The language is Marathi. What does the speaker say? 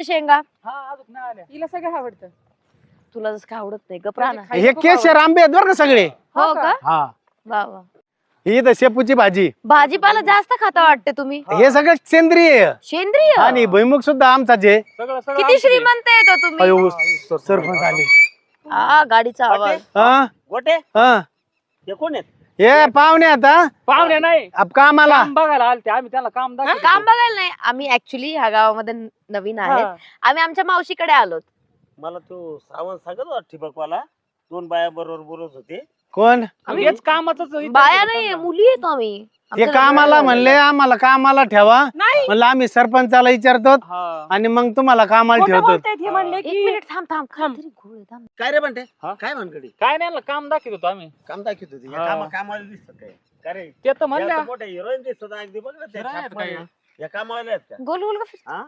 शेंगा हा अजून नाही आल्या. हिला सगळं आवडतं. तुला जसं काय आवडत नाही गप्रा ना. खायला हे खूप केशर आंबे आहेत बरं का सगळे. हो का हा वा वा. ही तर शेपूची भाजी. भाजीपाला जास्त खाता वाटते तुम्ही. हे सगळं सेंद्रिय आहे. सेंद्रिय आणि भुईमुग सुद्धा आमचाच आहे. सगळं सगळं किती आमचं आहे. श्रीमंत आहे तो तुम्ही. अयो सरपंच आले. गाडीचा आवाज. हा गोटे हा हे कोण आहेत? हे पाहुणे आता पाहुणे नाही अब कामाला. काम बघायला आलते आम्ही त्यांना काम दाखवतो. काम बघायला नाही आम्ही ऍक्च्युली ह्या गावामध्ये नवीन आहेत. हा. आम्ही आमच्या मावशीकडे आलोत. मला तो सावंत सांगत होता ठिबकवाला 2 बाया बरोबर बोलत होते. कोण आम्ही हेच कामाच बाया नाही मुली येतो आम्ही. ते आमचं कामाला लग्न म्हणले झालं. आम्हाला कामाला ठेवा. नाही म्हणलं आम्ही सरपंचाला विचारतो आणि मग तुम्हाला कामाला खोटं ठेवतो. बोलतायत हे म्हणले एक की मिनिट थांब थांब काहीतरी घोळ आहे, थांब. काय रे म्हणते हा? काय म्हणकडे काय नाही ना, काम दाखवत होतो आम्ही. काम दाखवत होते हा. कामाला दिसत काय काय रे ते तर म्हणल्या या तर मोठ्या हिरोईन दिसत अगदी बघ ना त्या हिरोईन आहेत छापमध्ये. काय? या कामाला आहेत का गोल गोल का फिर- हा?